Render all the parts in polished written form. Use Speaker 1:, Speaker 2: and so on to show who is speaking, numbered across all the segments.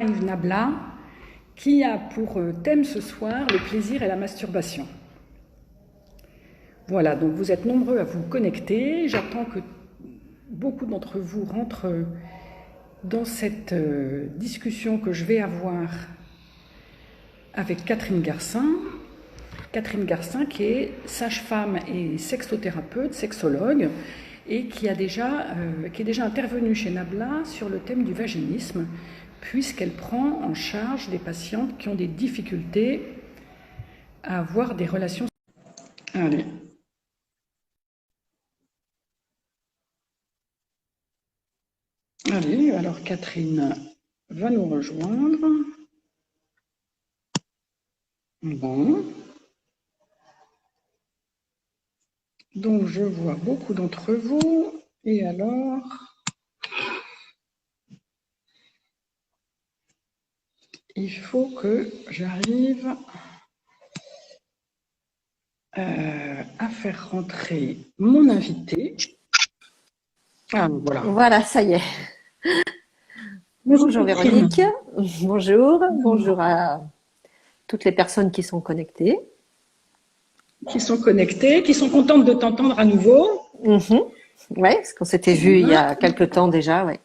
Speaker 1: Yves Nabla, qui a pour thème ce soir le plaisir et la masturbation. Voilà, donc vous êtes nombreux à vous connecter. J'attends que beaucoup d'entre vous rentrent dans cette discussion que je vais avoir avec Catherine Garcin. Catherine Garcin qui est sage-femme et sexothérapeute, sexologue, et qui est déjà intervenue chez Nabla sur le thème du vaginisme, puisqu'elle prend en charge des patientes qui ont des difficultés à avoir des relations. Allez. Allez, alors Catherine va nous rejoindre. Bon. Donc je vois beaucoup d'entre vous. Et alors, il faut que j'arrive à faire rentrer mon invité. Ah, voilà.
Speaker 2: Voilà, ça y est. Bonjour Véronique. Bonjour. Bonjour à toutes les personnes qui sont connectées.
Speaker 1: Qui sont connectées, qui sont contentes de t'entendre à nouveau.
Speaker 2: Oui, parce qu'on s'était vu il y a quelques temps déjà, ouais.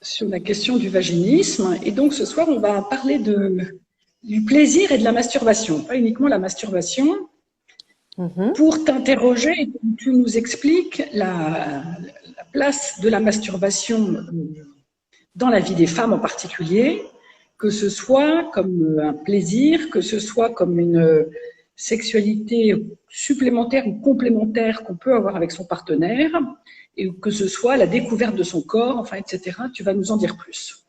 Speaker 1: Sur la question du vaginisme. Et donc ce soir, on va parler du plaisir et de la masturbation, pas uniquement la masturbation. Pour t'interroger et que tu nous expliques la place de la masturbation dans la vie des femmes en particulier, que ce soit comme un plaisir, que ce soit comme une sexualité supplémentaire ou complémentaire qu'on peut avoir avec son partenaire, et que ce soit la découverte de son corps, enfin, etc. Tu vas nous en dire plus.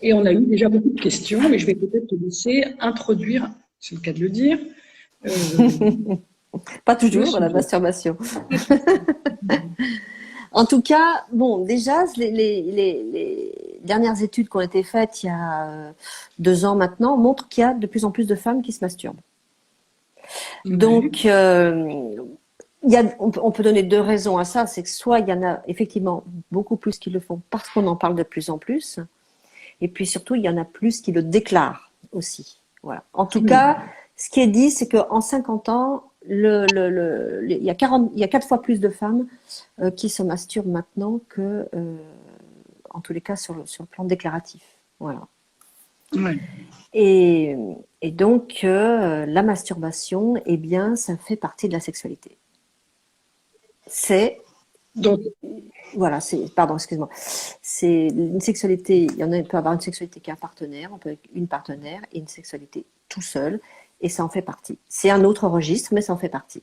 Speaker 1: Et on a eu déjà beaucoup de questions, mais je vais peut-être te laisser introduire, c'est le cas de le dire.
Speaker 2: Pas toujours la masturbation. En tout cas, bon, déjà, les dernières études qui ont été faites il y a 2 ans maintenant montrent qu'il y a de plus en plus de femmes qui se masturbent. Donc, on peut donner 2 raisons à ça. C'est que soit il y en a effectivement beaucoup plus qui le font parce qu'on en parle de plus en plus, et puis surtout, il y en a plus qui le déclarent aussi. Voilà. En tout cas, ce qui est dit, c'est qu'en 50 ans, il y a 4 fois plus de femmes qui se masturbent maintenant que, en tous les cas, sur le plan déclaratif. Voilà.
Speaker 1: Ouais.
Speaker 2: Et donc, la masturbation, eh bien, ça fait partie de la sexualité. Voilà, pardon, excuse-moi. C'est une sexualité, on peut avoir une sexualité qui a un partenaire, on peut avoir une partenaire et une sexualité tout seul, et ça en fait partie. C'est un autre registre, mais ça en fait partie.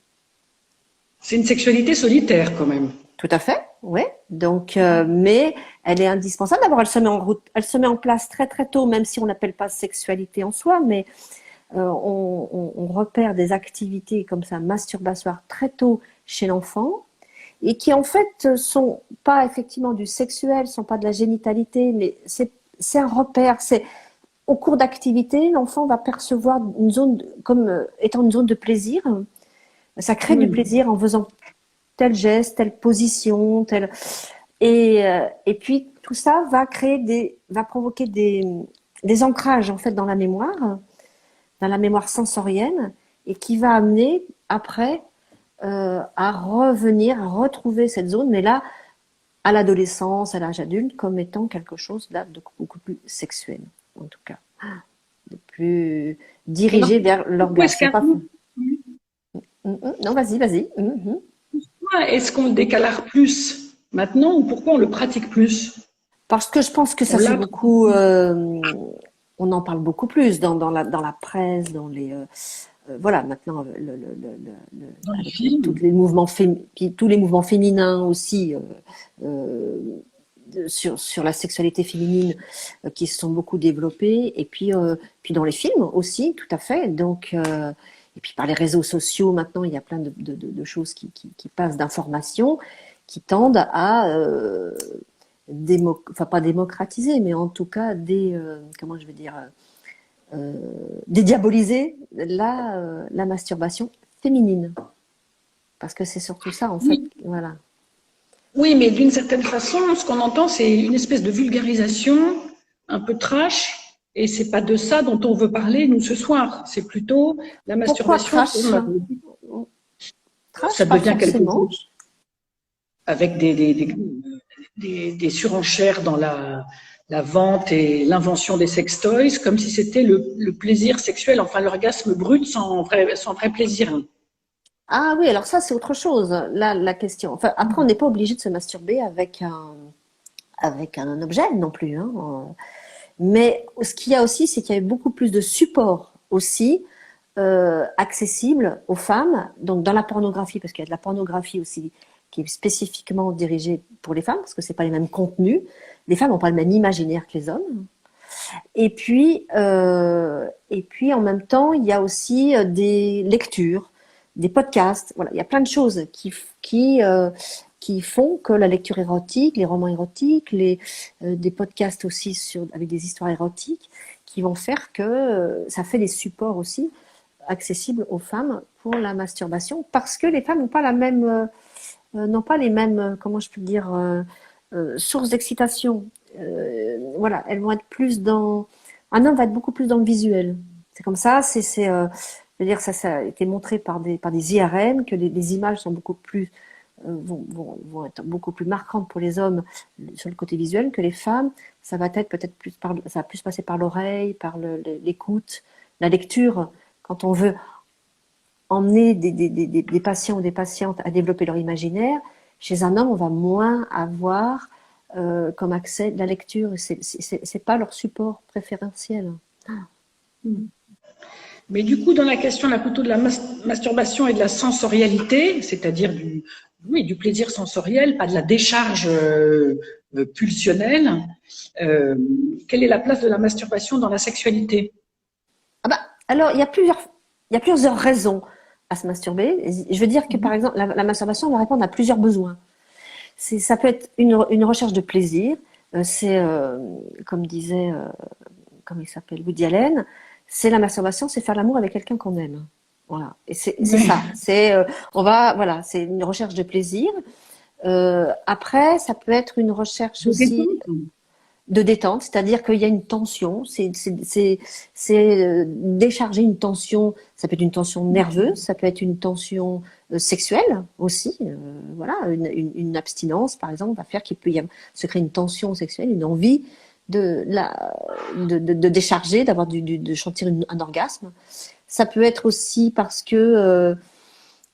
Speaker 1: C'est une sexualité solitaire quand même.
Speaker 2: Tout à fait, oui. Donc, mais elle est indispensable. D'abord, elle se met en place très très tôt, même si on l'appelle pas sexualité en soi, mais on repère des activités comme ça, masturbatoires très tôt chez l'enfant, et qui en fait sont pas effectivement du sexuel, sont pas de la génitalité, mais c'est un repère. C'est au cours d'activité, l'enfant va percevoir une zone comme étant une zone de plaisir. Ça crée du plaisir en faisant tel geste, telle position, et puis tout ça va provoquer des ancrages en fait dans la mémoire sensorielle, et qui va amener après à revenir, à retrouver cette zone, mais là, à l'adolescence, à l'âge adulte, comme étant quelque chose là de beaucoup plus sexuel, en tout cas, de plus dirigé vers l'orgasme. Non, vas-y.
Speaker 1: Pourquoi est-ce qu'on le décalare plus maintenant, ou pourquoi on le pratique plus?
Speaker 2: Parce que je pense que ça fait beaucoup. On en parle beaucoup plus dans la presse, dans les voilà, maintenant avec tous les mouvements féminins aussi sur la sexualité féminine qui se sont beaucoup développés, et puis dans les films aussi, tout à fait. Donc et puis par les réseaux sociaux maintenant, il y a plein de choses qui passent, d'informations qui tendent à enfin pas démocratiser, mais en tout cas comment je vais dire, dédiaboliser la masturbation féminine, parce que c'est surtout ça en fait. Voilà.
Speaker 1: Oui, mais d'une certaine façon, ce qu'on entend, c'est une espèce de vulgarisation un peu trash, et c'est pas de ça dont on veut parler, nous, ce soir. C'est plutôt la
Speaker 2: Pourquoi
Speaker 1: masturbation,
Speaker 2: trash?
Speaker 1: ça
Speaker 2: Trash, pas
Speaker 1: devient quelque
Speaker 2: forcément.
Speaker 1: chose avec des surenchères dans la vente et l'invention des sextoys, comme si c'était le plaisir sexuel, enfin l'orgasme brut sans vrai plaisir.
Speaker 2: Ah oui, alors ça, c'est autre chose, là, la question. Enfin, après, on n'est pas obligé de se masturber avec un objet non plus, hein. Mais ce qu'il y a aussi, c'est qu'il y a beaucoup plus de supports aussi accessibles aux femmes. Donc dans la pornographie, parce qu'il y a de la pornographie aussi qui est spécifiquement dirigée pour les femmes, parce que c'est pas les mêmes contenus. Les femmes n'ont pas le même imaginaire que les hommes. Et puis en même temps, il y a aussi des lectures, des podcasts. Voilà, il y a plein de choses qui font que la lecture érotique, les romans érotiques, des podcasts aussi avec des histoires érotiques, qui vont faire que ça fait des supports aussi accessibles aux femmes pour la masturbation, parce que les femmes n'ont pas n'ont pas les mêmes, comment je peux dire, sources d'excitation. Voilà, elles vont être plus dans. Un homme va être beaucoup plus dans le visuel. C'est comme ça. Je veux dire, ça a été montré par des IRM que les images sont beaucoup plus vont être beaucoup plus marquantes pour les hommes sur le côté visuel que les femmes. Ça va être peut-être ça va plus passer par l'oreille, par l'écoute, la lecture. Quand on veut emmener des patients ou des patientes à développer leur imaginaire, chez un homme, on va moins avoir comme accès de la lecture. C'est pas leur support préférentiel.
Speaker 1: Mais du coup, dans la question là, plutôt de la masturbation et de la sensorialité, c'est-à-dire du plaisir sensoriel, pas de la décharge pulsionnelle, quelle est la place de la masturbation dans la sexualité?
Speaker 2: Ah bah, alors, il y a plusieurs raisons à se masturber. Je veux dire que, par exemple, la masturbation va répondre à plusieurs besoins. Ça peut être une recherche de plaisir. Comme disait, comme il s'appelle, Woody Allen, c'est la masturbation, c'est faire l'amour avec quelqu'un qu'on aime. Voilà. Et c'est ça. Voilà, c'est une recherche de plaisir. Après, ça peut être une recherche aussi de détente, c'est-à-dire qu'il y a une tension, c'est décharger une tension, ça peut être une tension nerveuse, ça peut être une tension sexuelle aussi, voilà, une abstinence par exemple va faire qu'il peut se créer une tension sexuelle, une envie de décharger, de sentir un orgasme. Ça peut être aussi parce que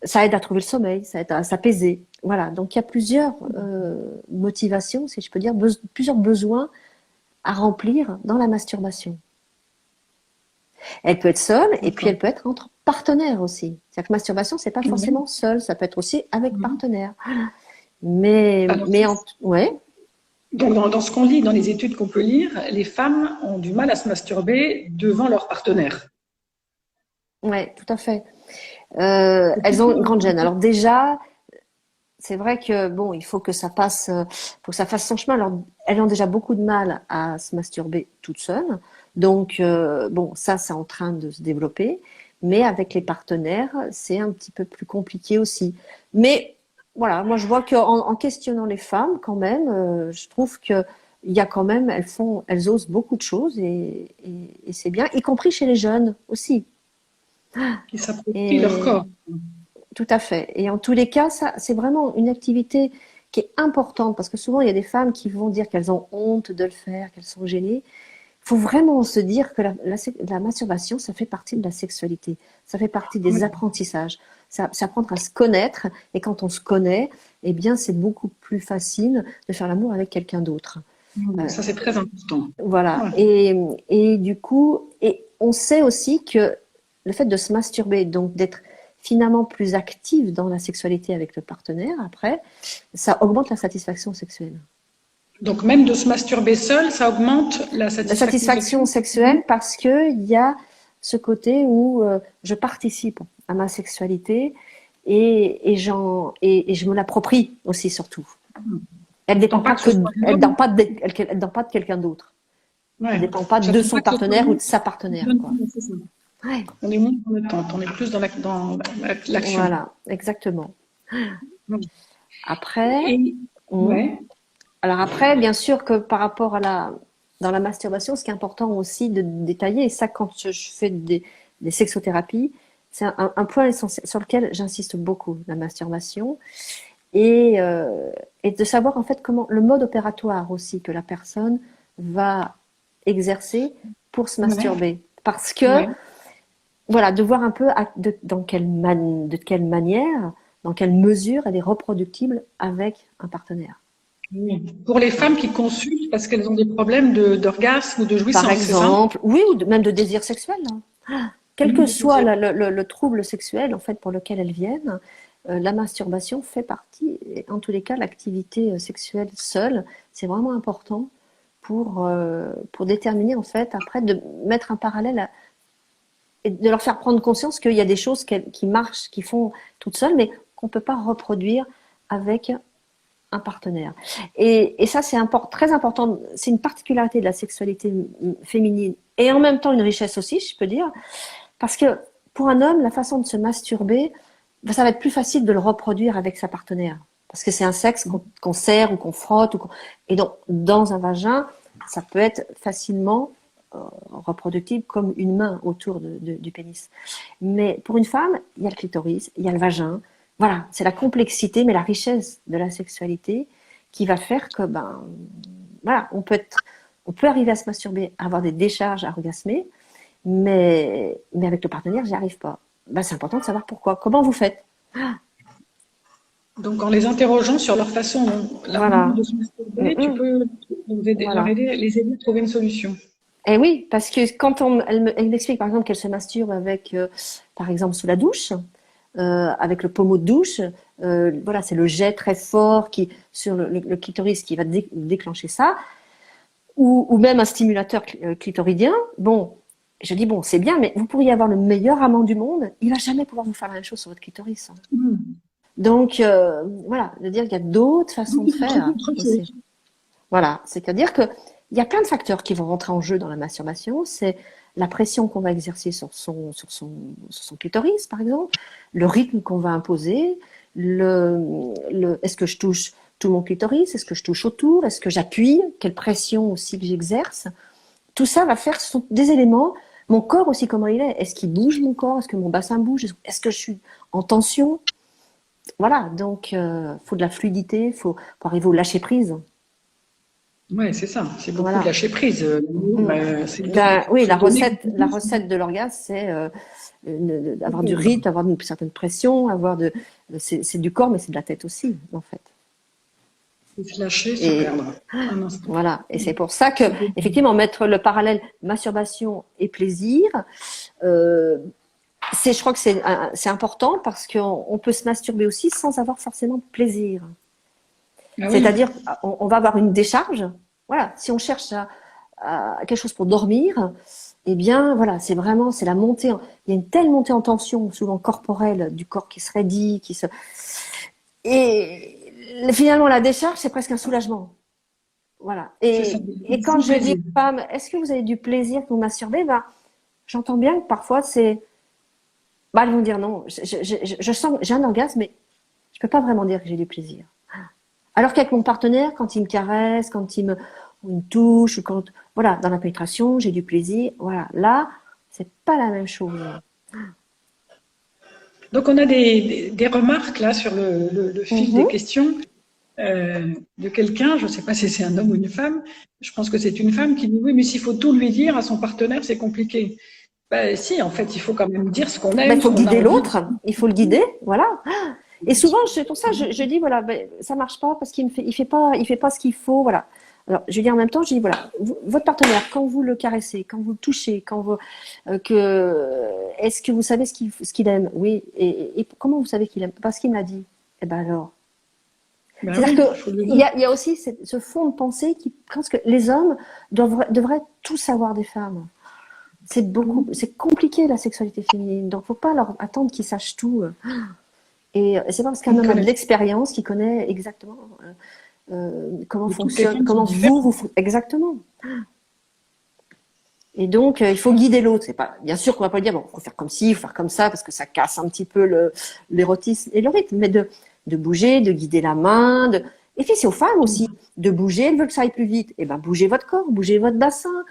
Speaker 2: ça aide à trouver le sommeil, ça aide à s'apaiser. Voilà, donc il y a plusieurs motivations, si je peux dire, plusieurs besoins à remplir dans la masturbation. Elle peut être seule et puis elle peut être entre partenaires aussi. C'est-à-dire que masturbation, c'est pas forcément seule, ça peut être aussi avec partenaire. Ouais.
Speaker 1: Donc, dans ce qu'on lit, dans les études qu'on peut lire, les femmes ont du mal à se masturber devant leur partenaire.
Speaker 2: Ouais, tout à fait. Elles ont une grande gêne. Alors déjà, c'est vrai que bon, il faut que ça fasse son chemin. Alors, elles ont déjà beaucoup de mal à se masturber toutes seules. Donc, bon, ça, c'est en train de se développer. Mais avec les partenaires, c'est un petit peu plus compliqué aussi. Mais voilà, moi, je vois qu'en questionnant les femmes, quand même, je trouve que il y a quand même, elles osent beaucoup de choses et c'est bien, y compris chez les jeunes aussi.
Speaker 1: Qui s'approprient leur corps.
Speaker 2: Tout à fait. Et en tous les cas, ça, c'est vraiment une activité qui est importante parce que souvent, il y a des femmes qui vont dire qu'elles ont honte de le faire, qu'elles sont gênées. Il faut vraiment se dire que la masturbation, ça fait partie de la sexualité. Ça fait partie des apprentissages. Ça apprendre à se connaître. Et quand on se connaît, eh bien, c'est beaucoup plus facile de faire l'amour avec quelqu'un d'autre.
Speaker 1: Ça, c'est très important.
Speaker 2: Voilà. Ouais. Et du coup, on sait aussi que le fait de se masturber, donc d'être finalement plus active dans la sexualité avec le partenaire, après, ça augmente la satisfaction sexuelle.
Speaker 1: Donc même de se masturber seul, ça augmente la satisfaction
Speaker 2: sexuelle parce qu'il y a ce côté où je participe à ma sexualité et je me l'approprie aussi surtout. Elle ne dépend pas de quelqu'un d'autre. Ouais. Elle ne dépend pas de son partenaire ou de sa partenaire. Quoi.
Speaker 1: Ouais. On est moins dans l'attente, on est plus dans l'action.
Speaker 2: Voilà, exactement. Après,
Speaker 1: Ouais.
Speaker 2: Alors après, bien sûr que par rapport dans la masturbation, ce qui est important aussi de détailler, et ça quand je fais des sexothérapies, c'est un point essentiel sur lequel j'insiste beaucoup, la masturbation, et de savoir en fait comment le mode opératoire aussi que la personne va exercer pour se masturber. Parce que, voilà, de voir un peu de quelle manière, dans quelle mesure elle est reproductible avec un partenaire.
Speaker 1: Oui. Pour les femmes qui consultent parce qu'elles ont des problèmes d'orgasme ou de jouissance,
Speaker 2: par exemple, oui, ou même de désir sexuel. Quel que soit le trouble sexuel en fait pour lequel elles viennent, la masturbation fait partie, et en tous les cas, l'activité sexuelle seule, c'est vraiment important pour déterminer en fait, après, de mettre un parallèle et de leur faire prendre conscience qu'il y a des choses qui marchent, qui font toutes seules, mais qu'on ne peut pas reproduire avec un partenaire. Et ça, c'est très important. C'est une particularité de la sexualité féminine et en même temps une richesse aussi, je peux dire, parce que pour un homme, la façon de se masturber, ça va être plus facile de le reproduire avec sa partenaire, parce que c'est un sexe qu'on serre ou qu'on frotte, et donc dans un vagin, ça peut être facilement reproductible comme une main autour du pénis. Mais pour une femme, il y a le clitoris, il y a le vagin. Voilà, c'est la complexité, mais la richesse de la sexualité qui va faire que, voilà, on peut arriver à se masturber, à avoir des décharges, à orgasmer, mais avec le partenaire, j'y arrive pas. C'est important de savoir pourquoi. Comment vous faites?
Speaker 1: Donc, en les interrogeant sur leur façon de se masturber, tu peux les aider à trouver une solution.
Speaker 2: Et oui, parce que quand elle m'explique par exemple qu'elle se masturbe avec, par exemple, sous la douche, avec le pommeau de douche, voilà, c'est le jet très fort sur le clitoris qui va déclencher ça, ou même un stimulateur clitoridien. Bon, je dis bon, c'est bien, mais vous pourriez avoir le meilleur amant du monde, il va jamais pouvoir vous faire la même chose sur votre clitoris. Donc voilà, de dire qu'il y a d'autres façons de faire. Voilà, c'est-à-dire que il y a plein de facteurs qui vont rentrer en jeu dans la masturbation. C'est la pression qu'on va exercer sur son clitoris, par exemple, le rythme qu'on va imposer, est-ce que je touche tout mon clitoris, est-ce que je touche autour, est-ce que j'appuie, quelle pression aussi que j'exerce. Tout ça va faire, ce sont des éléments. Mon corps aussi, comment il est. Est-ce qu'il bouge mon corps? Est-ce que mon bassin bouge? Est-ce que je suis en tension? Voilà, donc faut de la fluidité, il faut arriver au lâcher prise.
Speaker 1: Ouais, c'est ça. C'est beaucoup de lâcher prise.
Speaker 2: Oui, la recette de l'orgasme, c'est d'avoir du rythme, avoir une certaine pression, c'est du corps, mais c'est de la tête aussi, en fait.
Speaker 1: C'est se lâcher, se perdre.
Speaker 2: Voilà. Et c'est pour ça que, effectivement, mettre le parallèle masturbation et plaisir, je crois que c'est important parce qu'on peut se masturber aussi sans avoir forcément de plaisir. C'est-à-dire, on va avoir une décharge. Voilà, si on cherche à quelque chose pour dormir, eh bien, voilà, c'est la montée. Il y a une telle montée en tension, souvent corporelle, du corps qui se raidit, et finalement, la décharge, c'est presque un soulagement. Voilà. Et quand je dis aux femmes, est-ce que vous avez du plaisir pour masturber? J'entends bien que parfois elles vont dire non. Je sens, j'ai un orgasme, mais je peux pas vraiment dire que j'ai du plaisir. Alors qu'avec mon partenaire, quand il me caresse, quand il me touche, ou voilà, dans la pénétration, j'ai du plaisir. Voilà, là, c'est pas la même chose.
Speaker 1: Donc, on a des remarques là sur le fil des questions de quelqu'un, je ne sais pas si c'est un homme ou une femme, je pense que c'est une femme qui dit oui, mais s'il faut tout lui dire à son partenaire, c'est compliqué. Si, en fait, il faut quand même dire ce qu'on aime.
Speaker 2: Il faut guider l'autre, il faut le guider, voilà. Et souvent, c'est pour ça je dis voilà, ça marche pas parce qu'il fait pas ce qu'il faut, voilà. Alors, je dis en même temps, je dis voilà, votre partenaire, quand vous le caressez, quand vous le touchez, est-ce que vous savez ce qu'il aime? Oui. Et comment vous savez qu'il aime? Parce qu'il me l'a dit. Eh ben alors. C'est-à-dire qu'il y a aussi ce fond de pensée qui pense que les hommes devraient tout savoir des femmes. C'est compliqué la sexualité féminine, donc faut pas leur attendre qu'ils sachent tout. Et c'est pas parce qu'un homme a de l'expérience qu'il connaît exactement comment fonctionne, comment vous exactement. Et donc il faut guider l'autre. C'est pas bien sûr qu'on va pas lui dire bon, faut faire comme ci, faut faire comme ça parce que ça casse un petit peu l'érotisme et le rythme, mais de bouger, de guider la main, Et puis c'est aux femmes aussi de bouger. Elles veulent que ça aille plus vite. Eh ben bougez votre corps, bougez votre bassin,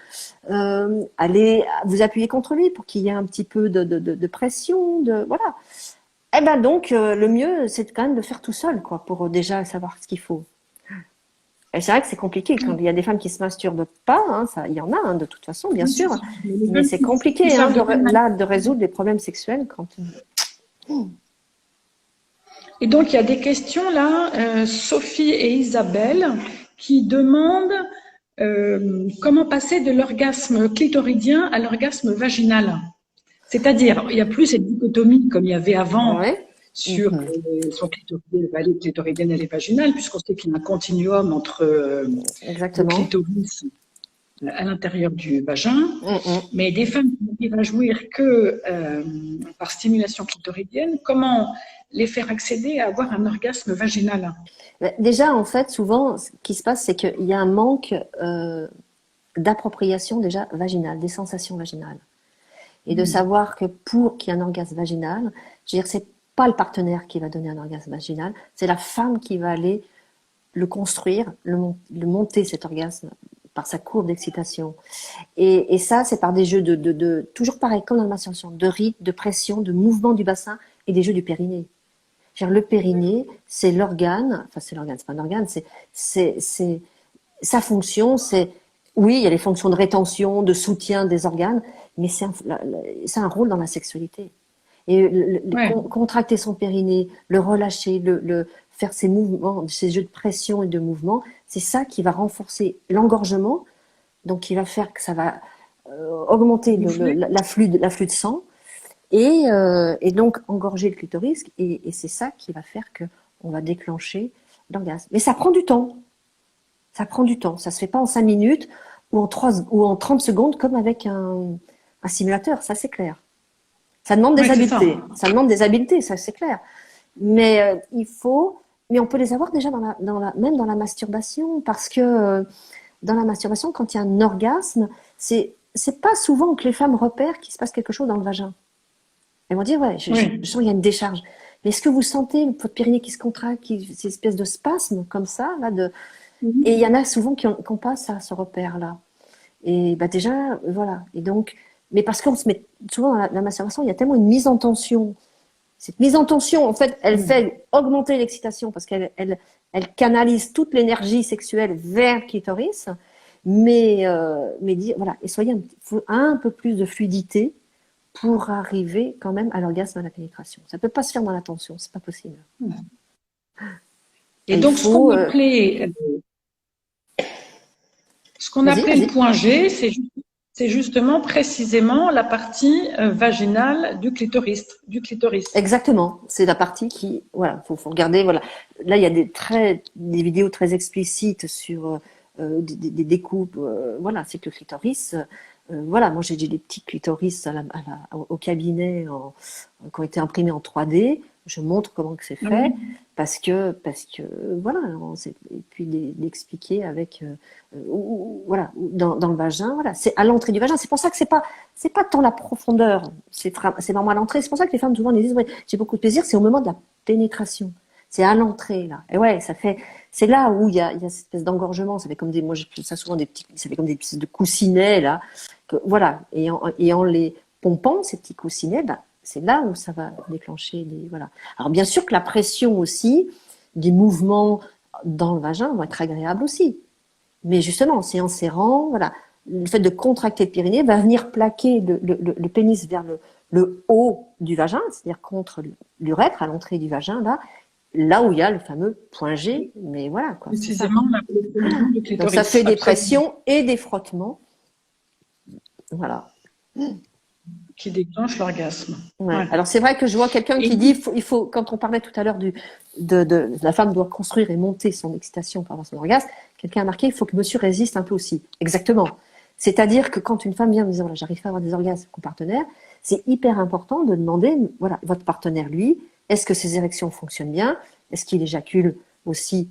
Speaker 2: allez vous appuyer contre lui pour qu'il y ait un petit peu de pression, voilà. Eh ben donc le mieux c'est quand même de faire tout seul, quoi, pour déjà savoir ce qu'il faut. Et c'est vrai que c'est compliqué quand il y a des femmes qui se masturbent pas, hein, ça, il y en a de toute façon, bien sûr, mais c'est compliqué de résoudre les problèmes sexuels quand.
Speaker 1: Et donc il y a des questions là, Sophie et Isabelle, qui demandent comment passer de l'orgasme clitoridien à l'orgasme vaginal. C'est-à-dire, il n'y a plus cette dichotomie comme il y avait avant. Ouais. Sur son clitoridienne et les vaginales, puisqu'on sait qu'il y a un continuum entre le clitoris à l'intérieur du vagin, mais des femmes qui n'arrivent à jouir que par stimulation clitoridienne, comment les faire accéder à avoir un orgasme vaginal?
Speaker 2: Déjà, en fait, souvent, ce qui se passe, c'est qu'il y a un manque d'appropriation déjà vaginale, des sensations vaginales. Et de savoir que pour qu'il y ait un orgasme vaginal, je veux dire, c'est pas le partenaire qui va donner un orgasme vaginal, c'est la femme qui va aller le construire, le monter cet orgasme par sa courbe d'excitation. Et ça, c'est par des jeux toujours pareil, comme dans la masturbation, de rythme, de pression, de mouvement du bassin et des jeux du périnée. Le périnée, c'est l'organe, enfin c'est l'organe, c'est pas un organe, c'est sa fonction, oui, il y a les fonctions de rétention, de soutien des organes, mais c'est un rôle dans la sexualité. Et contracter son périnée, le relâcher, faire ses mouvements, ces jeux de pression et de mouvement, c'est ça qui va renforcer l'engorgement, donc qui va faire que ça va augmenter l'afflux de sang et donc engorger le clitoris, et c'est ça qui va faire que on va déclencher l'orgasme. Mais ça prend du temps. Ça prend du temps. Ça se fait pas en 5 minutes ou en 30 secondes comme avec un simulateur, ça c'est clair. Ça demande des habiletés. Ça demande des habiletés, ça c'est clair. Mais mais on peut les avoir déjà même dans la masturbation, parce que dans la masturbation, quand il y a un orgasme, c'est pas souvent que les femmes repèrent qu'il se passe quelque chose dans le vagin. Elles vont dire, je sens qu'il y a une décharge. Mais est-ce que vous sentez votre périnée qui se contracte, ces espèces de spasmes comme ça, là, et il y en a souvent qui n'ont pas ça, ce repère-là. Et déjà, voilà. Et donc, mais parce qu'on se met souvent dans la masturbation, il y a tellement une mise en tension. Cette mise en tension, en fait, elle fait augmenter l'excitation parce qu'elle canalise toute l'énergie sexuelle vers le clitoris. Mais voilà. Et il faut un peu plus de fluidité pour arriver quand même à l'orgasme, à la pénétration. Ça peut pas se faire dans la tension, c'est pas possible.
Speaker 1: Et donc, ce qu'on appelait le point G, c'est justement précisément la partie vaginale du clitoris.
Speaker 2: Exactement, c'est la partie qui, voilà, faut regarder, voilà. Là, il y a des vidéos très explicites sur des découpes, voilà, c'est que le clitoris. Voilà, moi j'ai des petits clitoris au cabinet qui ont été imprimés en 3D. Je montre comment que c'est fait parce que voilà, et puis d'expliquer avec voilà, dans le vagin, voilà, c'est à l'entrée du vagin. C'est pour ça que c'est pas tant la profondeur, c'est vraiment à l'entrée. C'est pour ça que les femmes souvent disent j'ai beaucoup de plaisir, c'est au moment de la pénétration. C'est à l'entrée, là. Et ouais, c'est là où il y a cette espèce d'engorgement. Ça fait comme moi j'appelle ça souvent ça fait comme des espèces de coussinets, là. Voilà. Et en les pompant, ces petits coussinets, c'est là où ça va déclencher voilà. Alors, bien sûr que la pression aussi, des mouvements dans le vagin vont être agréables aussi. Mais justement, c'est en serrant, voilà. Le fait de contracter le périnée va venir plaquer le pénis vers le haut du vagin, c'est-à-dire contre l'urètre, à l'entrée du vagin, là où il y a le fameux point G, mais voilà, quoi.
Speaker 1: Précisément,
Speaker 2: donc ça fait des pressions et des frottements. Voilà.
Speaker 1: Qui déclenche l'orgasme.
Speaker 2: Ouais. Alors c'est vrai que je vois quelqu'un qui dit, il faut, quand on parlait tout à l'heure de la femme doit construire et monter son excitation pour avoir son orgasme, quelqu'un a marqué, il faut que monsieur résiste un peu aussi. Exactement. C'est-à-dire que quand une femme vient me dire, j'arrive pas à avoir des orgasmes avec mon partenaire, c'est hyper important de demander, voilà, votre partenaire, lui, est-ce que ses érections fonctionnent bien? Est-ce qu'il éjacule aussi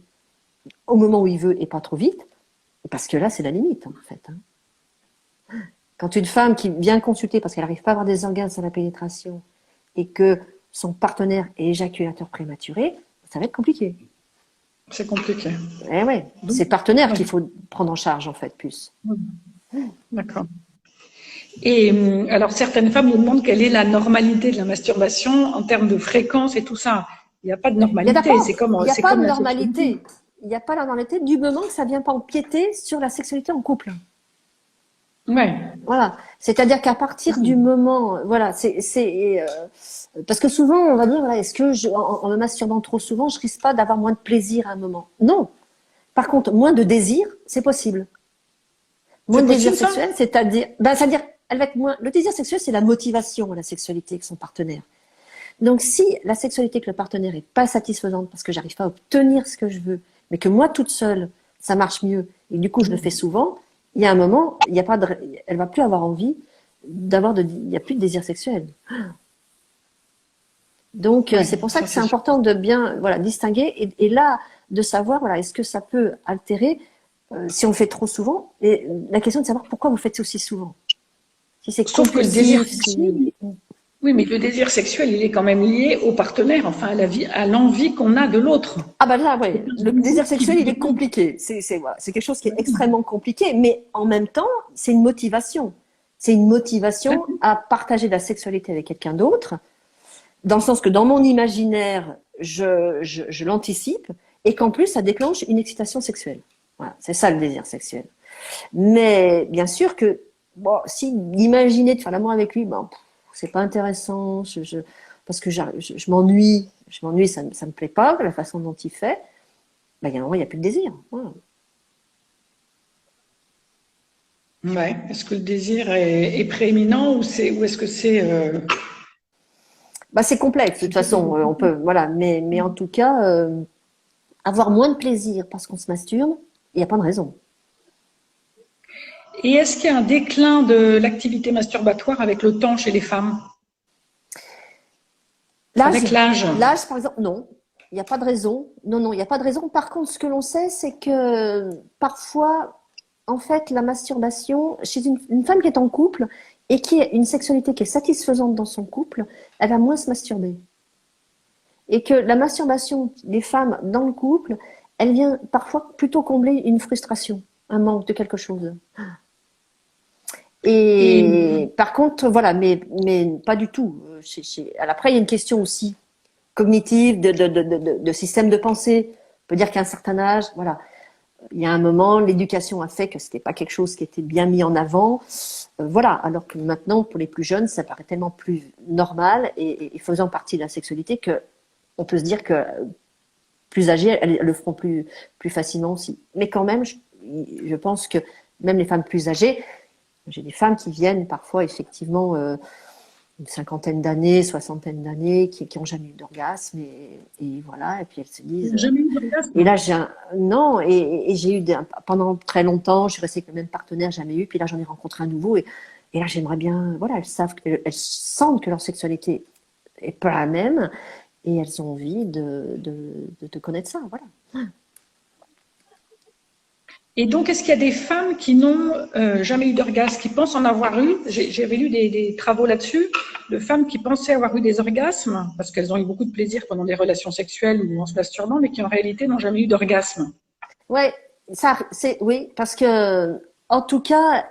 Speaker 2: au moment où il veut et pas trop vite? Parce que là, c'est la limite, en fait. Quand une femme qui vient consulter parce qu'elle n'arrive pas à avoir des orgasmes à la pénétration et que son partenaire est éjaculateur prématuré, ça va être compliqué.
Speaker 1: C'est compliqué.
Speaker 2: Eh ouais, c'est le partenaire qu'il faut prendre en charge, en fait, plus.
Speaker 1: D'accord. Et alors, certaines femmes nous demandent quelle est la normalité de la masturbation en termes de fréquence et tout ça. Il n'y a pas de normalité. C'est comme,
Speaker 2: il n'y a pas de
Speaker 1: la
Speaker 2: normalité. Il n'y a pas la normalité du moment que ça ne vient pas empiéter sur la sexualité en couple.
Speaker 1: Ouais.
Speaker 2: Voilà. C'est-à-dire qu'à partir du moment, voilà, parce que souvent on va dire, voilà, est-ce que en me masturbant trop souvent, je risque pas d'avoir moins de plaisir à un moment? Non. Par contre, moins de désir, c'est possible. Moins de désir sexuel, c'est-à-dire, elle va être moins. Le désir sexuel, c'est la motivation à la sexualité avec son partenaire. Donc, si la sexualité avec le partenaire est pas satisfaisante parce que j'arrive pas à obtenir ce que je veux, mais que moi toute seule, ça marche mieux, et du coup je le fais souvent, il y a un moment, elle va plus avoir envie il y a plus de désir sexuel. Donc, c'est pour ça que c'est important de bien, voilà, distinguer et là, de savoir, voilà, est-ce que ça peut altérer si on le fait trop souvent, et la question est de savoir pourquoi vous faites ça aussi souvent. Si c'est compulsif,
Speaker 1: oui, mais le désir sexuel, il est quand même lié au partenaire, enfin à l'envie qu'on a de l'autre.
Speaker 2: Ah bah là, oui, le désir sexuel, il est compliqué. C'est quelque chose qui est extrêmement compliqué, mais en même temps, c'est une motivation. C'est une motivation à partager la sexualité avec quelqu'un d'autre, dans le sens que dans mon imaginaire, je l'anticipe, et qu'en plus, ça déclenche une excitation sexuelle. Voilà, c'est ça le désir sexuel. Mais bien sûr que, bon, si imaginer de faire l'amour avec lui, bon, c'est pas intéressant, parce que je m'ennuie, ça me plaît pas, la façon dont il fait, ben, il y a un moment, il n'y a plus de désir. Voilà.
Speaker 1: Ouais. Est-ce que le désir est prééminent ou est-ce que c'est
Speaker 2: Bah, c'est complexe, de toute façon, on peut, voilà, mais en tout cas, avoir moins de plaisir parce qu'on se masturbe, il n'y a pas de raison.
Speaker 1: Et est-ce qu'il y a un déclin de l'activité masturbatoire avec le temps chez les femmes? Avec l'âge?
Speaker 2: L'âge, par exemple, non. Il n'y a pas de raison. Non, il n'y a pas de raison. Par contre, ce que l'on sait, c'est que parfois, en fait, la masturbation, chez une femme qui est en couple et qui a une sexualité qui est satisfaisante dans son couple, elle va moins se masturber. Et que la masturbation des femmes dans le couple, elle vient parfois plutôt combler une frustration, un manque de quelque chose. Et par contre, voilà, mais pas du tout. Après, il y a une question aussi cognitive, de système de pensée. On peut dire qu'à un certain âge, voilà, il y a un moment, l'éducation a fait que c'était pas quelque chose qui était bien mis en avant. Voilà, alors que maintenant, pour les plus jeunes, ça paraît tellement plus normal et faisant partie de la sexualité que on peut se dire que plus âgées, elles le feront plus facilement aussi. Mais quand même, je pense que même les femmes plus âgées, j'ai des femmes qui viennent parfois effectivement une cinquantaine d'années, soixantaine d'années, qui n'ont jamais eu d'orgasme et voilà, et puis elles se disent.
Speaker 1: Jamais eu d'orgasme.
Speaker 2: Et là non, et j'ai eu pendant très longtemps, je suis restée avec le même partenaire, jamais eu, puis là j'en ai rencontré un nouveau et là j'aimerais bien, voilà, elles sentent que leur sexualité est pas la même et elles ont envie de connaître ça, voilà.
Speaker 1: Et donc, est-ce qu'il y a des femmes qui n'ont jamais eu d'orgasme, qui pensent en avoir eu? J'avais lu des travaux là-dessus, de femmes qui pensaient avoir eu des orgasmes, parce qu'elles ont eu beaucoup de plaisir pendant des relations sexuelles ou en se masturbant, mais qui en réalité n'ont jamais eu d'orgasme.
Speaker 2: Ouais, oui, parce que, en tout cas,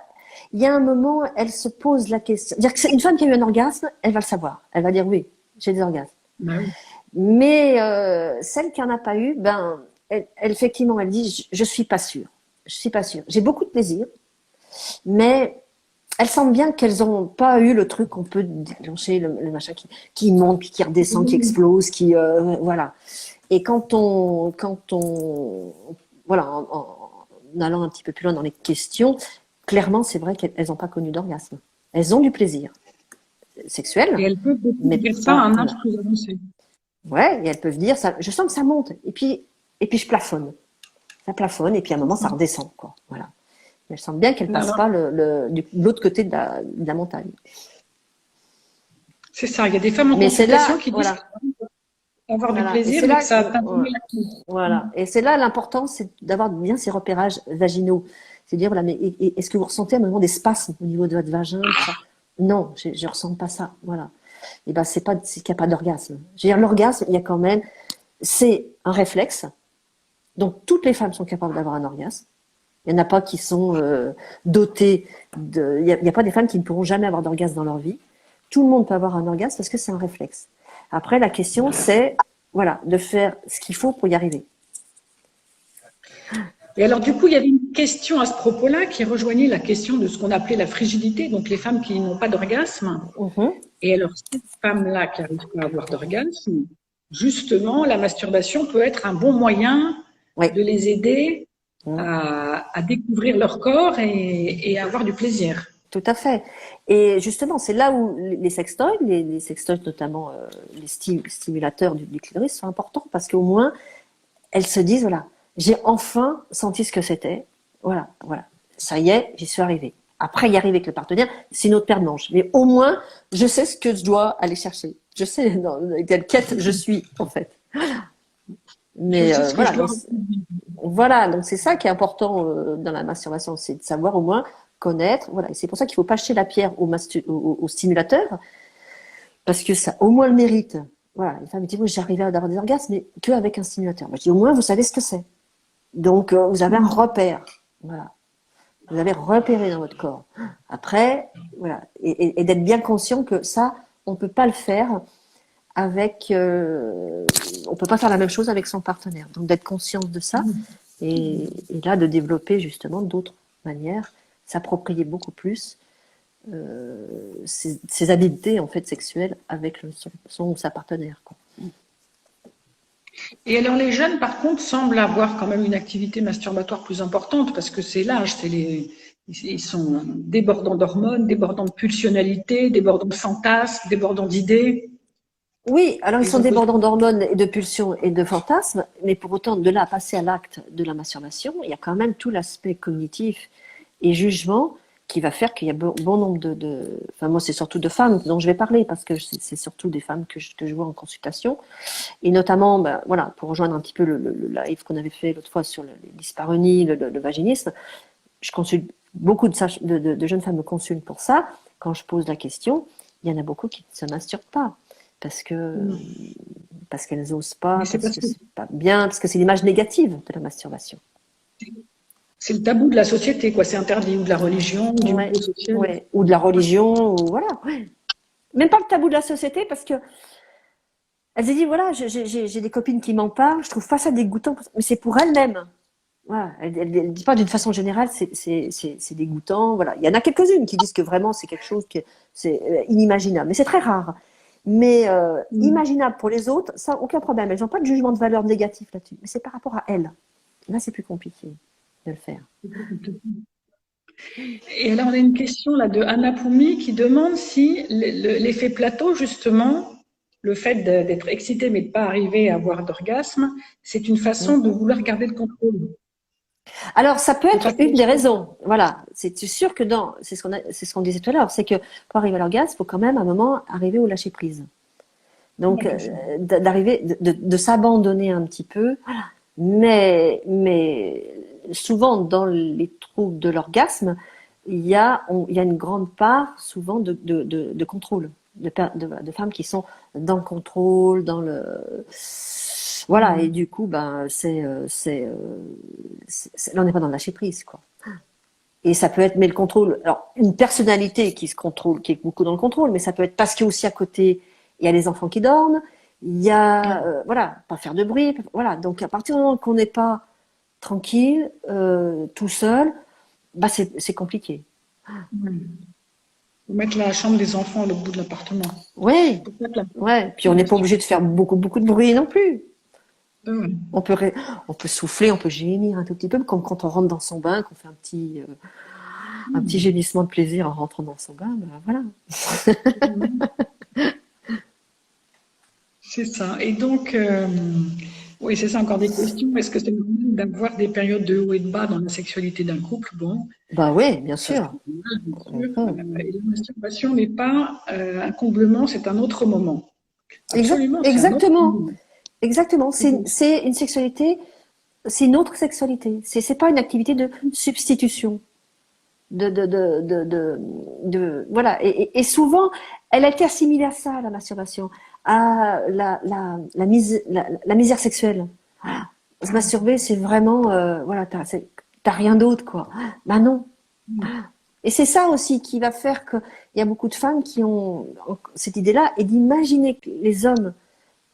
Speaker 2: il y a un moment, elle se pose la question. Dire que une femme qui a eu un orgasme, elle va le savoir. Elle va dire oui, j'ai des orgasmes.
Speaker 1: Ben oui.
Speaker 2: Mais celle qui en a pas eu, ben, elle effectivement, elle dit, je suis pas sûre. Je suis pas sûre. J'ai beaucoup de plaisir, mais elles sentent bien qu'elles ont pas eu le truc qu'on peut déclencher, le machin qui monte, puis qui redescend, qui explose, qui voilà. Et quand on voilà, en allant un petit peu plus loin dans les questions, clairement, c'est vrai qu'elles n'ont pas connu d'orgasme. Elles ont du plaisir sexuel,
Speaker 1: et elles peuvent dire ça à un âge plus avancé.
Speaker 2: Ouais, et elles peuvent dire ça. Je sens que ça monte, et puis je plafonne. Ça plafonne, et puis à un moment, ça redescend, quoi. Voilà. Mais elles sentent bien qu'elles passent pas de l'autre côté de la montagne.
Speaker 1: C'est ça. Il y a des femmes en consultation qui disent
Speaker 2: voilà.
Speaker 1: avoir du plaisir, mais que ça atteint
Speaker 2: voilà. Et c'est là l'important, c'est d'avoir bien ces repérages vaginaux. C'est de dire, voilà, mais est-ce que vous ressentez à un moment des spasmes au niveau de votre vagin? Non, je ressens pas ça. Voilà. Et ben, c'est qu'il n'y a pas d'orgasme. Je veux dire, l'orgasme, il y a quand même, c'est un réflexe Donc, toutes les femmes sont capables d'avoir un orgasme. Il n'y en a pas qui sont dotées de... Il n'y a pas des femmes qui ne pourront jamais avoir d'orgasme dans leur vie. Tout le monde peut avoir un orgasme parce que c'est un réflexe. Après, la question, c'est voilà, de faire ce qu'il faut pour y arriver.
Speaker 1: Et alors, du coup, il y avait une question à ce propos-là qui rejoignait la question de ce qu'on appelait la frigidité, donc les femmes qui n'ont pas d'orgasme. Et alors, ces femmes-là qui n'arrivent pas à avoir d'orgasme, justement, la masturbation peut être un bon moyen de les aider à découvrir leur corps et à avoir du plaisir.
Speaker 2: Tout à fait. Et justement, c'est là où les sextoys, les sextoys notamment les stimulateurs du clitoris sont importants parce qu'au moins, elles se disent, voilà, j'ai enfin senti ce que c'était. Voilà. Ça y est, j'y suis arrivée. Après, y arriver avec le partenaire, c'est une autre paire de manches. Mais au moins, je sais ce que je dois aller chercher. Je sais dans quelle quête je suis, en fait. Mais voilà, donc c'est ça qui est important dans la masturbation, c'est de savoir au moins connaître. Voilà, et c'est pour ça qu'il ne faut pas jeter la pierre au stimulateur, parce que ça a au moins le mérite. Voilà, les femmes me disent, oui, j'arrivais à avoir des orgasmes, mais qu'avec un stimulateur. Moi, je dis, au moins, vous savez ce que c'est. Donc, vous avez un repère. Voilà. Vous avez repéré dans votre corps. Après, voilà. Et d'être bien conscient que ça, on ne peut pas le faire avec... on peut pas faire la même chose avec son partenaire. Donc, d'être consciente de ça et là, de développer justement d'autres manières, s'approprier beaucoup plus ses habiletés en fait sexuelles avec son ou sa partenaire, quoi.
Speaker 1: Et alors les jeunes, par contre, semblent avoir quand même une activité masturbatoire plus importante parce que c'est l'âge, ils sont débordants d'hormones, débordants de pulsionalité, débordants de fantasmes, débordants d'idées.
Speaker 2: Oui, alors ils sont débordants d'hormones et de pulsions et de fantasmes, mais pour autant, de là à passer à l'acte de la masturbation, il y a quand même tout l'aspect cognitif et jugement qui va faire qu'il y a bon nombre enfin moi c'est surtout de femmes dont je vais parler parce que c'est surtout des femmes que je vois en consultation et notamment voilà pour rejoindre un petit peu le live qu'on avait fait l'autre fois sur les dyspareunies, le vaginisme, je consulte beaucoup de jeunes femmes me consultent pour ça. Quand je pose la question, il y en a beaucoup qui ne se masturbent pas parce qu'elles n'osent pas, parce que c'est pas bien, parce que c'est l'image négative de la masturbation.
Speaker 1: C'est le tabou de la société, quoi. C'est interdit, ou de la religion, ou du milieu social.
Speaker 2: Ouais. Ou de la religion, ou voilà. Ouais. Même pas le tabou de la société, parce que elle s'est dit, voilà, j'ai des copines qui m'en parlent, je trouve pas ça dégoûtant, mais c'est pour elles-mêmes. Voilà. Elle dit pas d'une façon générale, c'est dégoûtant. Voilà. Il y en a quelques-unes qui disent que vraiment c'est quelque chose qui c'est inimaginable, mais c'est très rare. Mais imaginable pour les autres, ça, aucun problème. Elles n'ont pas de jugement de valeur négatif là-dessus, mais c'est par rapport à elles. Là, c'est plus compliqué de le faire.
Speaker 1: Et alors, on a une question là de Anna Poumi qui demande si l'effet plateau, justement, le fait d'être excité mais de ne pas arriver à avoir d'orgasme, c'est une façon de vouloir garder le contrôle.
Speaker 2: Alors, ça peut être une des raisons. Voilà, c'est sûr que c'est ce qu'on disait tout à l'heure, c'est que pour arriver à l'orgasme, il faut quand même à un moment arriver au lâcher prise. Donc, d'arriver, de s'abandonner un petit peu. Voilà. Mais souvent dans les troubles de l'orgasme, il y a une grande part souvent de contrôle, de femmes qui sont dans le contrôle, dans le voilà, et du coup là on n'est pas dans le lâcher prise, quoi. Et ça peut être, mais le contrôle, alors une personnalité qui se contrôle, qui est beaucoup dans le contrôle, mais ça peut être parce qu'il y a aussi à côté il y a les enfants qui dorment, il y a voilà, pas faire de bruit, voilà. Donc à partir du moment qu'on n'est pas tranquille, tout seul, c'est compliqué.
Speaker 1: Faut mettre la chambre des enfants à l'autre bout de l'appartement.
Speaker 2: Oui, ouais. Puis on n'est pas obligé de faire beaucoup de bruit non plus. On peut souffler, on peut gémir un tout petit peu, comme quand on rentre dans son bain, qu'on fait un petit gémissement de plaisir en rentrant dans son bain, voilà.
Speaker 1: C'est ça. Et donc, oui, c'est ça, encore des questions. Est-ce que c'est normal d'avoir des périodes de haut et de bas dans la sexualité d'un couple? Bon.
Speaker 2: Bah oui, bien sûr.
Speaker 1: Et la masturbation n'est pas un comblement, c'est un autre moment.
Speaker 2: Absolument. Exactement. C'est une sexualité, c'est une autre sexualité. C'est pas une activité de substitution. Voilà. Et souvent, elle a été assimilée à ça, la masturbation, à la misère sexuelle. Voilà. se masturber, c'est vraiment, voilà, t'as rien d'autre, quoi. Bah non. Et c'est ça aussi qui va faire qu'il y a beaucoup de femmes qui ont cette idée-là et d'imaginer que les hommes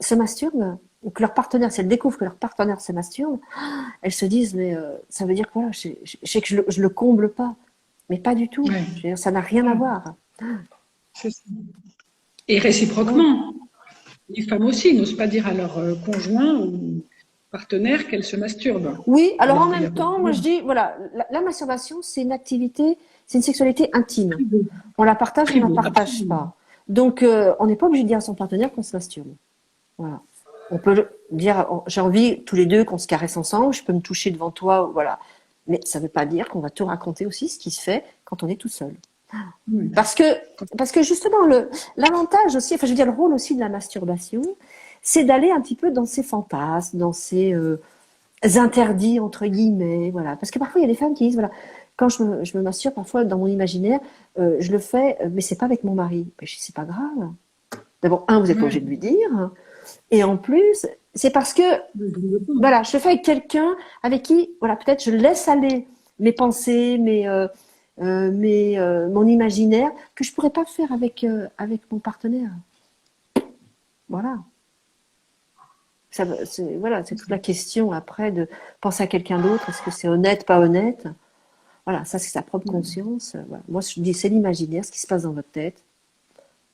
Speaker 2: se masturbent ou que leur partenaire, si elles découvrent que leur partenaire se masturbe, elles se disent, mais ça veut dire que voilà, je sais que je le comble pas. Mais pas du tout.
Speaker 1: Ouais.
Speaker 2: Je veux dire, ça n'a rien à voir.
Speaker 1: C'est ça. Et réciproquement, les femmes aussi n'osent pas dire à leur conjoint ou partenaire qu'elles se masturbent.
Speaker 2: Oui, alors en
Speaker 1: qu'il y a
Speaker 2: même temps,
Speaker 1: beaucoup
Speaker 2: moi
Speaker 1: de-
Speaker 2: je dis, voilà, la masturbation, c'est une activité, c'est une sexualité intime. On la partage, on la
Speaker 1: Fribourg,
Speaker 2: partage
Speaker 1: absolument.
Speaker 2: pas. Donc, on n'est pas obligé de dire à son partenaire qu'on se masturbe. Voilà. On peut dire, j'ai envie tous les deux qu'on se caresse ensemble, je peux me toucher devant toi, voilà. Mais ça ne veut pas dire qu'on va tout raconter aussi ce qui se fait quand on est tout seul.
Speaker 1: Oui.
Speaker 2: Parce que justement, l'avantage aussi, enfin je veux dire le rôle aussi de la masturbation, c'est d'aller un petit peu dans ses fantasmes, dans ses interdits entre guillemets, voilà. Parce que parfois il y a des femmes qui disent, voilà, quand je me masturbe, parfois dans mon imaginaire, je le fais, mais c'est pas avec mon mari. Mais je dis, c'est pas grave. D'abord, vous n'êtes pas obligé de lui dire. Et en plus, c'est parce que, voilà, je le fais avec quelqu'un avec qui, voilà, peut-être je laisse aller mes pensées, mon imaginaire, que je pourrais pas faire avec mon partenaire. Voilà. Voilà, c'est toute la question après de penser à quelqu'un d'autre. Est-ce que c'est honnête, pas honnête? Voilà, ça c'est sa propre conscience. Voilà. Moi, je dis, c'est l'imaginaire, ce qui se passe dans votre tête.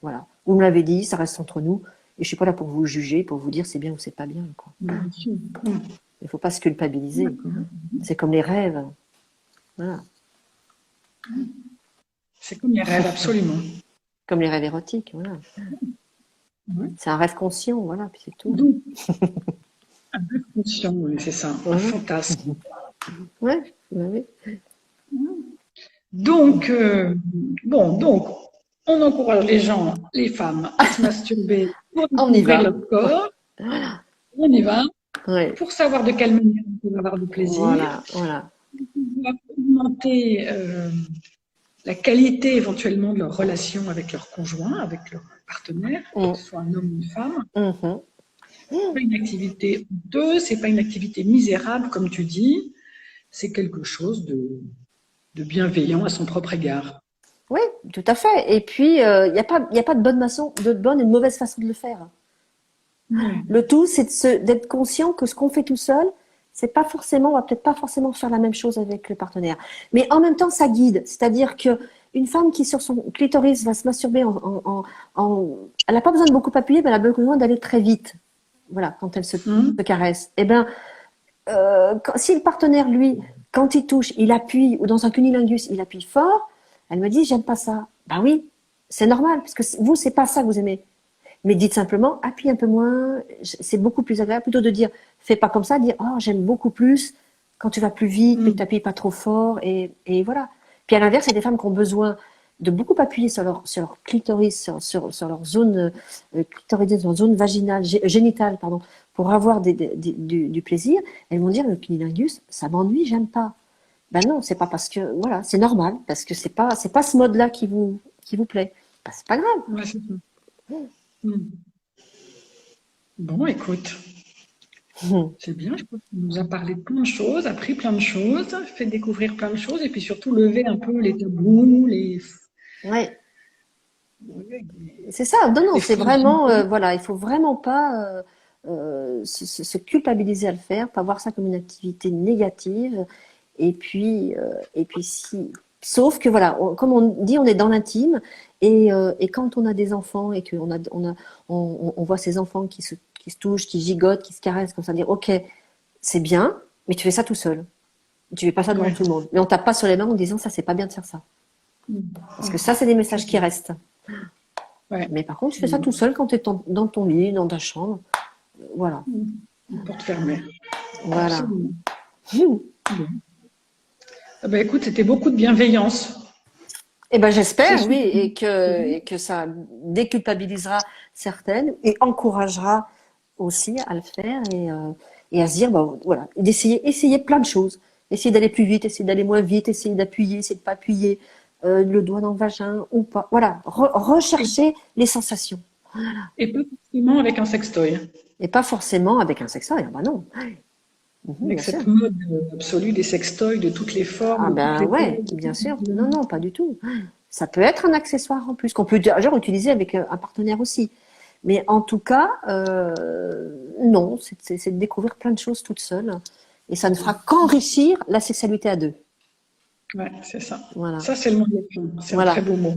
Speaker 2: Voilà. Vous me l'avez dit, ça reste entre nous. Et je suis pas là pour vous juger, pour vous dire c'est bien ou c'est pas bien, quoi. Il faut pas se culpabiliser. C'est comme les rêves. Voilà.
Speaker 1: C'est comme les rêves, absolument.
Speaker 2: Comme les rêves érotiques, voilà. C'est un rêve conscient, voilà, puis c'est tout.
Speaker 1: Donc, un rêve conscient, oui, c'est ça, un fantasme.
Speaker 2: Ouais, oui.
Speaker 1: Donc, donc, on encourage les gens, les femmes, à se masturber pour
Speaker 2: On y va.
Speaker 1: découvrir leur corps. On y va.
Speaker 2: Ouais.
Speaker 1: Pour savoir de quelle manière on peut avoir du plaisir.
Speaker 2: Voilà.
Speaker 1: Pour augmenter la qualité éventuellement de leur relation avec leur conjoint, avec leur partenaire, que ce soit un homme ou une femme. C'est pas une activité honteuse, c'est pas une activité misérable, comme tu dis. C'est quelque chose de bienveillant à son propre égard.
Speaker 2: Oui, tout à fait. Et puis, il n'y a pas de bonne et de mauvaise façon de le faire. Le tout, c'est d'être conscient que ce qu'on fait tout seul, on va peut-être pas forcément faire la même chose avec le partenaire. Mais en même temps, ça guide. C'est-à-dire que une femme qui sur son clitoris va se masturber elle n'a pas besoin de beaucoup appuyer, mais elle a besoin d'aller très vite. Voilà, quand elle se caresse. Eh ben, si le partenaire, lui, quand il touche, il appuie, ou dans un cunnilingus, il appuie fort, elle me dit, j'aime pas ça. Ben oui, c'est normal, parce que vous, c'est pas ça que vous aimez. Mais dites simplement, appuie un peu moins, c'est beaucoup plus agréable, plutôt de dire, fais pas comme ça, dire, oh, j'aime beaucoup plus quand tu vas plus vite, mais que tu n'appuies pas trop fort, et voilà. Puis à l'inverse, il y a des femmes qui ont besoin de beaucoup appuyer sur leur clitoris, sur leur zone clitoridienne, sur leur zone vaginale, génitale, pardon, pour avoir du plaisir. Elles vont dire, le cunnilingus, ça m'ennuie, j'aime pas. Ben non, c'est pas parce que, voilà, c'est normal, parce que c'est pas ce mode-là qui vous plaît. Ben, c'est pas grave.
Speaker 1: Ouais, c'est ça. Bon, écoute, c'est bien, je pense qu'on nous a parlé de plein de choses, appris plein de choses, fait découvrir plein de choses, et puis surtout lever un peu les tabous,
Speaker 2: Ouais. C'est ça, non, c'est vraiment, voilà, il faut vraiment pas se culpabiliser à le faire, pas voir ça comme une activité négative, et puis sauf que voilà, comme on dit, on est dans l'intime, et quand on a des enfants et qu'on on voit ces enfants qui se touchent, qui gigotent, qui se caressent, comme ça, dire ok, c'est bien, mais tu fais ça tout seul. Tu fais pas ça devant tout le monde. Mais on tape pas sur les mains en disant ça, c'est pas bien de faire ça. Parce que ça, c'est des messages qui restent.
Speaker 1: Ouais.
Speaker 2: Mais par contre, tu fais ça tout seul quand tu es dans ton lit, dans ta chambre. Voilà.
Speaker 1: Porte fermée.
Speaker 2: Voilà.
Speaker 1: Ah ben, écoute, c'était beaucoup de bienveillance.
Speaker 2: Eh ben, j'espère, oui, et que ça déculpabilisera certaines et encouragera aussi à le faire et à se dire, bah, voilà, essayer plein de choses. Essayer d'aller plus vite, essayer d'aller moins vite, essayer d'appuyer, essayer de pas appuyer le doigt dans le vagin ou pas. Voilà, rechercher les sensations. Voilà.
Speaker 1: Et pas forcément avec un sextoy.
Speaker 2: Et pas forcément avec un sextoy, bah non.
Speaker 1: Avec cette mode absolue des sextoys de toutes les formes.
Speaker 2: Ah ben ouais, bien sûr. Non, non, pas du tout. Ça peut être un accessoire en plus, qu'on peut genre utiliser avec un partenaire aussi. Mais en tout cas, non, c'est de découvrir plein de choses toute seule. Et ça ne fera qu'enrichir la sexualité à deux.
Speaker 1: Ouais, c'est ça.
Speaker 2: Voilà.
Speaker 1: Ça, c'est le mot de la fin. C'est un très beau mot.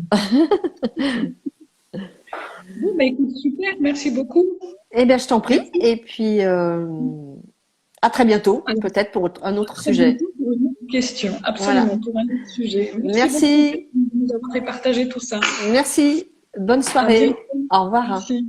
Speaker 1: Bon, bah, écoute, super, merci beaucoup.
Speaker 2: Eh bien, je t'en prie. Et puis, à très bientôt, peut-être pour un autre sujet.
Speaker 1: Pour une autre question, absolument, pour un autre sujet.
Speaker 2: Merci.
Speaker 1: Beaucoup de nous avoir fait partager tout ça.
Speaker 2: Merci. Bonne soirée. Au revoir.
Speaker 1: Merci.